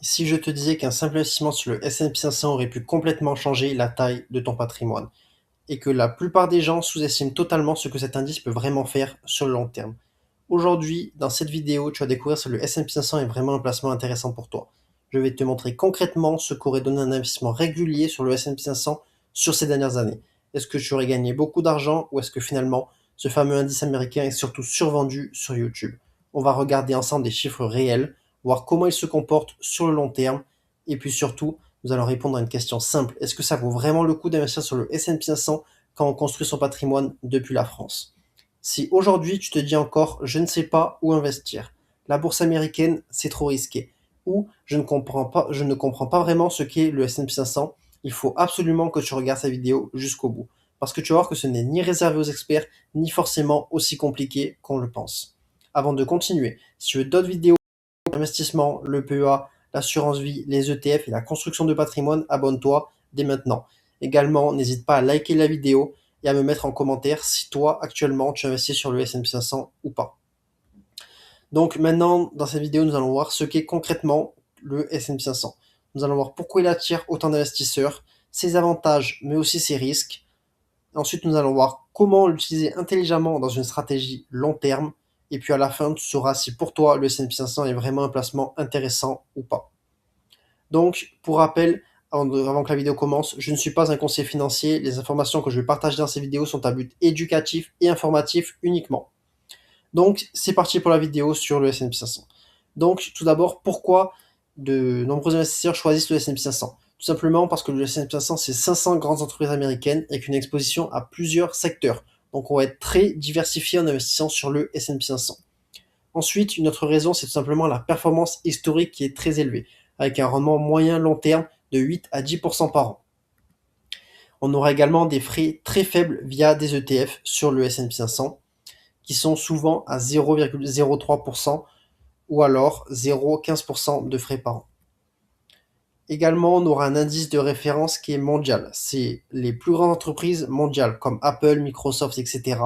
Si je te disais qu'un simple investissement sur le S&P 500 aurait pu complètement changer la taille de ton patrimoine et que la plupart des gens sous-estiment totalement ce que cet indice peut vraiment faire sur le long terme. Aujourd'hui, dans cette vidéo, tu vas découvrir si le S&P 500 est vraiment un placement intéressant pour toi. Je vais te montrer concrètement ce qu'aurait donné un investissement régulier sur le S&P 500 sur ces dernières années. Est-ce que tu aurais gagné beaucoup d'argent ou est-ce que finalement ce fameux indice américain est surtout survendu sur YouTube? On va regarder ensemble des chiffres réels, voir comment ils se comportent sur le long terme et puis surtout, nous allons répondre à une question simple. Est-ce que ça vaut vraiment le coup d'investir sur le S&P 500 quand on construit son patrimoine depuis la France? Si aujourd'hui tu te dis encore je ne sais pas où investir, la bourse américaine c'est trop risqué, ou je ne comprends pas vraiment ce qu'est le S&P 500, il faut absolument que tu regardes cette vidéo jusqu'au bout. Parce que tu vas voir que ce n'est ni réservé aux experts, ni forcément aussi compliqué qu'on le pense. Avant de continuer, si tu veux d'autres vidéos, l'investissement, le PEA, l'assurance vie, les ETF et la construction de patrimoine, abonne-toi dès maintenant. Également, n'hésite pas à liker la vidéo et à me mettre en commentaire si toi, actuellement, tu investis sur le S&P 500 ou pas. Donc maintenant, dans cette vidéo, nous allons voir ce qu'est concrètement le S&P 500. Nous allons voir pourquoi il attire autant d'investisseurs, ses avantages, mais aussi ses risques. Ensuite, nous allons voir comment l'utiliser intelligemment dans une stratégie long terme. Et puis à la fin, tu sauras si pour toi, le S&P 500 est vraiment un placement intéressant ou pas. Donc, pour rappel, avant que la vidéo commence, je ne suis pas un conseiller financier. Les informations que je vais partager dans ces vidéos sont à but éducatif et informatif uniquement. Donc, c'est parti pour la vidéo sur le S&P 500. Donc, tout d'abord, pourquoi de nombreux investisseurs choisissent le S&P 500? Tout simplement parce que le S&P 500, c'est 500 grandes entreprises américaines avec une exposition à plusieurs secteurs. Donc, on va être très diversifié en investissant sur le S&P 500. Ensuite, une autre raison, c'est tout simplement la performance historique qui est très élevée, avec un rendement moyen long terme de 8 à 10% par an. On aura également des frais très faibles via des ETF sur le S&P 500, qui sont souvent à 0,03% ou alors 0,15% de frais par an. Également, on aura un indice de référence qui est mondial. C'est les plus grandes entreprises mondiales comme Apple, Microsoft, etc.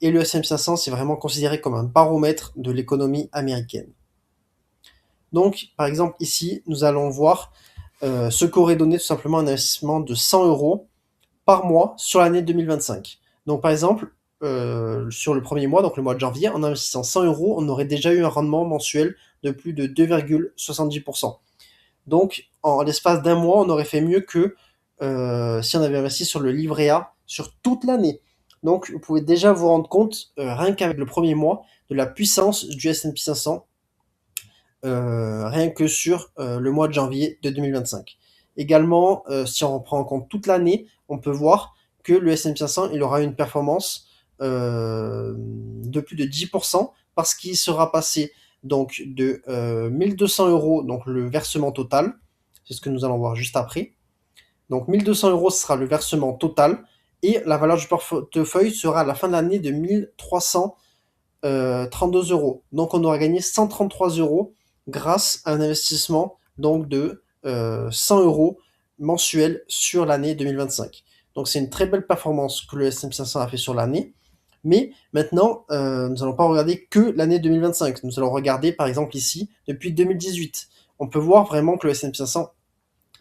Et le S&P 500, c'est vraiment considéré comme un baromètre de l'économie américaine. Donc, par exemple, ici, nous allons voir ce qu'aurait donné tout simplement un investissement de 100 euros par mois sur l'année 2025. Donc, par exemple, sur le premier mois, donc le mois de janvier, en investissant 100 euros, on aurait déjà eu un rendement mensuel de plus de 2,70%. Donc, en l'espace d'un mois, on aurait fait mieux que si on avait investi sur le livret A sur toute l'année. Donc, vous pouvez déjà vous rendre compte, rien qu'avec le premier mois, de la puissance du S&P 500, rien que sur le mois de janvier de 2025. Également, si on prend en compte toute l'année, on peut voir que le S&P 500 il aura une performance de plus de 10% parce qu'il sera passé donc de 1200 euros, donc le versement total, c'est ce que nous allons voir juste après. Donc 1200 euros, ce sera le versement total et la valeur du portefeuille sera à la fin de l'année de 1332 euros. Donc on aura gagné 133 euros grâce à un investissement donc de 100 euros mensuels sur l'année 2025. Donc c'est une très belle performance que le S&P 500 a fait sur l'année. Mais maintenant, nous n'allons pas regarder que l'année 2025. Nous allons regarder par exemple ici depuis 2018. On peut voir vraiment que le S&P 500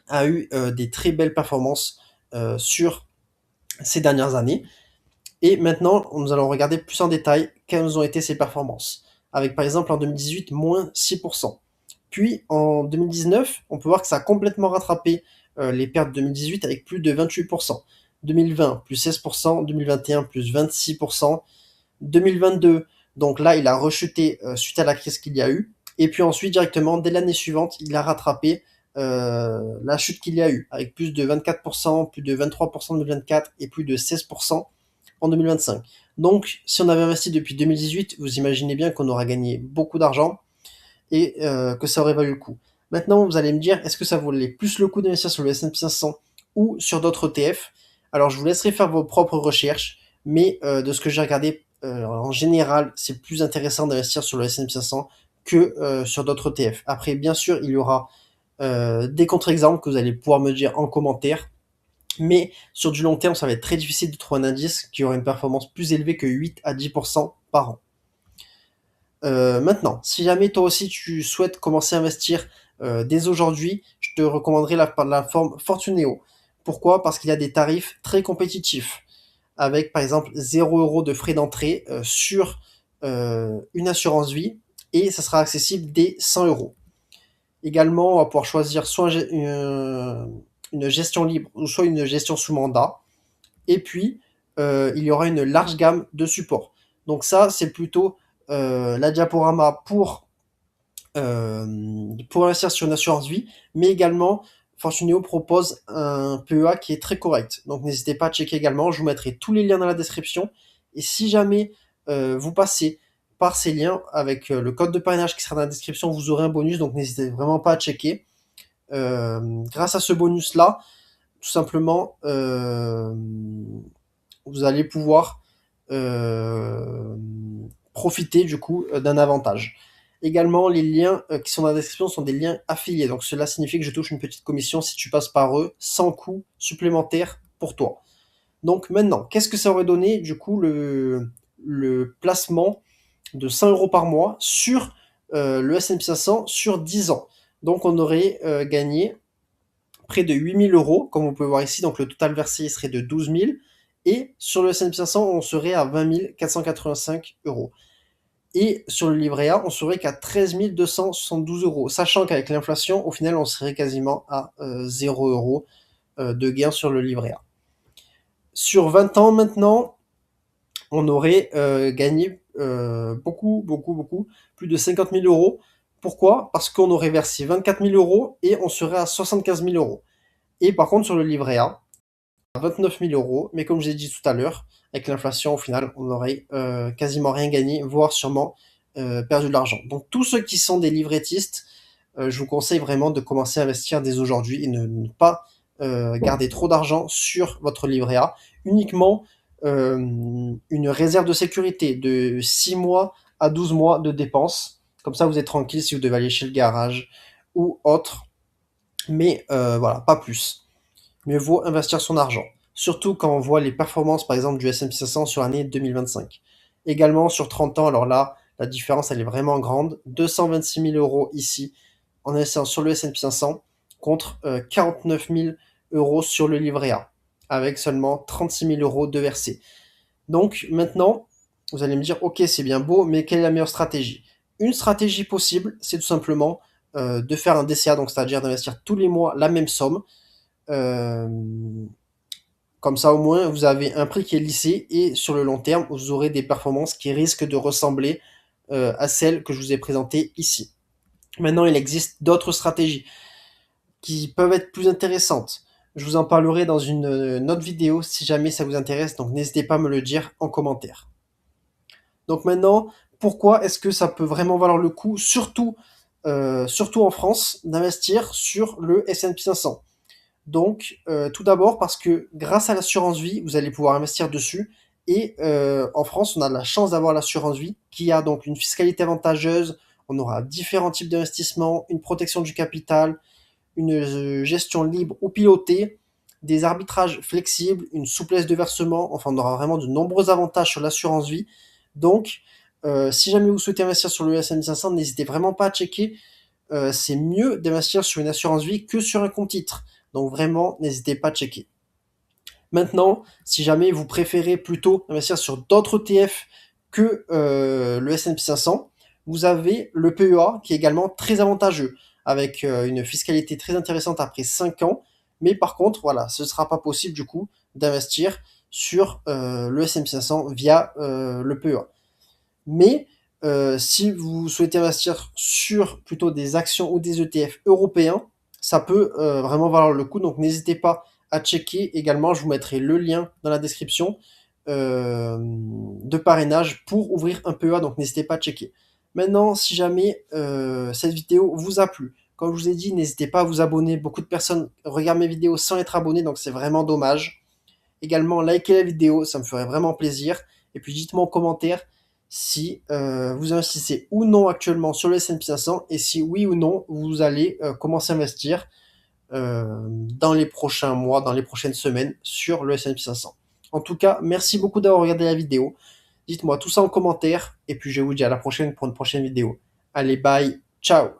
a eu des très belles performances sur ces dernières années. Et maintenant, nous allons regarder plus en détail quelles ont été ses performances. Avec par exemple en 2018, moins 6%. Puis en 2019, on peut voir que ça a complètement rattrapé les pertes de 2018 avec plus de 28%. 2020, plus 16%, 2021, plus 26%, 2022, donc là, il a rechuté suite à la crise qu'il y a eu. Et puis ensuite, directement, dès l'année suivante, il a rattrapé la chute qu'il y a eu, avec plus de 24%, plus de 23% en 2024 et plus de 16% en 2025. Donc, si on avait investi depuis 2018, vous imaginez bien qu'on aura gagné beaucoup d'argent et que ça aurait valu le coup. Maintenant, vous allez me dire, est-ce que ça valait plus le coup d'investir sur le S&P 500 ou sur d'autres ETF? Alors, je vous laisserai faire vos propres recherches, mais de ce que j'ai regardé, en général, c'est plus intéressant d'investir sur le S&P 500 que sur d'autres ETF. Après, bien sûr, il y aura des contre-exemples que vous allez pouvoir me dire en commentaire, mais sur du long terme, ça va être très difficile de trouver un indice qui aura une performance plus élevée que 8 à 10% par an. Maintenant, si jamais toi aussi tu souhaites commencer à investir dès aujourd'hui, je te recommanderais la forme Fortuneo. Pourquoi? Parce qu'il y a des tarifs très compétitifs, avec par exemple 0 € de frais d'entrée sur une assurance vie, et ça sera accessible dès 100 €. Également, on va pouvoir choisir soit une gestion libre ou soit une gestion sous mandat. Et puis, il y aura une large gamme de supports. Donc ça, c'est plutôt la diaporama pour investir sur une assurance vie, mais également, Fortuneo propose un PEA qui est très correct. Donc n'hésitez pas à checker également, je vous mettrai tous les liens dans la description. Et si jamais vous passez par ces liens avec le code de parrainage qui sera dans la description, vous aurez un bonus, donc n'hésitez vraiment pas à checker. Grâce à ce bonus-là, tout simplement, vous allez pouvoir euh, profiter du coup d'un avantage. Également, les liens qui sont dans la description sont des liens affiliés. Donc cela signifie que je touche une petite commission si tu passes par eux sans coût supplémentaire pour toi. Donc maintenant, qu'est-ce que ça aurait donné du coup le placement de 100 € par mois sur le S&P 500 sur 10 ans? Donc on aurait gagné près de 8 000 €, comme vous pouvez voir ici, donc le total versé serait de 12 000, et sur le S&P 500, on serait à 20 485 €. Et sur le livret A, on serait qu'à 13 272 €, sachant qu'avec l'inflation, au final, on serait quasiment à 0 € de gain sur le livret A. Sur 20 ans maintenant, on aurait gagné beaucoup, plus de 50 000 €. Pourquoi? Parce qu'on aurait versé 24 000 € et on serait à 75 000 €. Et par contre, sur le livret A, 29 000 €, mais comme je l'ai dit tout à l'heure, avec l'inflation, au final, on aurait quasiment rien gagné, voire sûrement perdu de l'argent. Donc tous ceux qui sont des livrettistes, je vous conseille vraiment de commencer à investir dès aujourd'hui et ne pas garder trop d'argent sur votre livret A. Uniquement une réserve de sécurité de 6 mois à 12 mois de dépenses. Comme ça, vous êtes tranquille si vous devez aller chez le garage ou autre. Mais voilà, pas plus. Mieux vaut investir son argent. Surtout quand on voit les performances, par exemple, du S&P 500 sur l'année 2025. Également, sur 30 ans, alors là, la différence, elle est vraiment grande. 226 000 € ici, en investissant sur le S&P 500, contre 49 000 € sur le livret A, avec seulement 36 000 € de versés. Donc, maintenant, vous allez me dire, ok, c'est bien beau, mais quelle est la meilleure stratégie? Une stratégie possible, c'est tout simplement de faire un DCA, donc c'est-à-dire d'investir tous les mois la même somme. Euh, Comme ça, au moins, vous avez un prix qui est lissé et sur le long terme, vous aurez des performances qui risquent de ressembler à celles que je vous ai présentées ici. Maintenant, il existe d'autres stratégies qui peuvent être plus intéressantes. Je vous en parlerai dans une autre vidéo si jamais ça vous intéresse, donc n'hésitez pas à me le dire en commentaire. Donc maintenant, pourquoi est-ce que ça peut vraiment valoir le coup, surtout en France, d'investir sur le S&P 500? Donc, tout d'abord parce que grâce à l'assurance vie, vous allez pouvoir investir dessus. Et en France, on a la chance d'avoir l'assurance vie qui a donc une fiscalité avantageuse. On aura différents types d'investissements, une protection du capital, une gestion libre ou pilotée, des arbitrages flexibles, une souplesse de versement. Enfin, on aura vraiment de nombreux avantages sur l'assurance vie. Donc, si jamais vous souhaitez investir sur le S&P 500, n'hésitez vraiment pas à checker. C'est mieux d'investir sur une assurance vie que sur un compte titre. Donc vraiment, n'hésitez pas à checker. Maintenant, si jamais vous préférez plutôt investir sur d'autres ETF que le S&P 500, vous avez le PEA qui est également très avantageux, avec une fiscalité très intéressante après 5 ans. Mais par contre, voilà, ce ne sera pas possible du coup d'investir sur le S&P 500 via le PEA. Mais si vous souhaitez investir sur plutôt des actions ou des ETF européens, ça peut vraiment valoir le coup. Donc n'hésitez pas à checker également. Je vous mettrai le lien dans la description de parrainage pour ouvrir un PEA. Donc n'hésitez pas à checker. Maintenant, si jamais cette vidéo vous a plu, comme je vous ai dit, n'hésitez pas à vous abonner. Beaucoup de personnes regardent mes vidéos sans être abonnées, donc c'est vraiment dommage. Également, likez la vidéo, ça me ferait vraiment plaisir. Et puis dites-moi en commentaire si vous investissez ou non actuellement sur le S&P 500 et si oui ou non vous allez commencer à investir dans les prochains mois, dans les prochaines semaines sur le S&P 500. En tout cas, merci beaucoup d'avoir regardé la vidéo. Dites-moi tout ça en commentaire et puis je vous dis à la prochaine pour une prochaine vidéo. Allez, bye, ciao!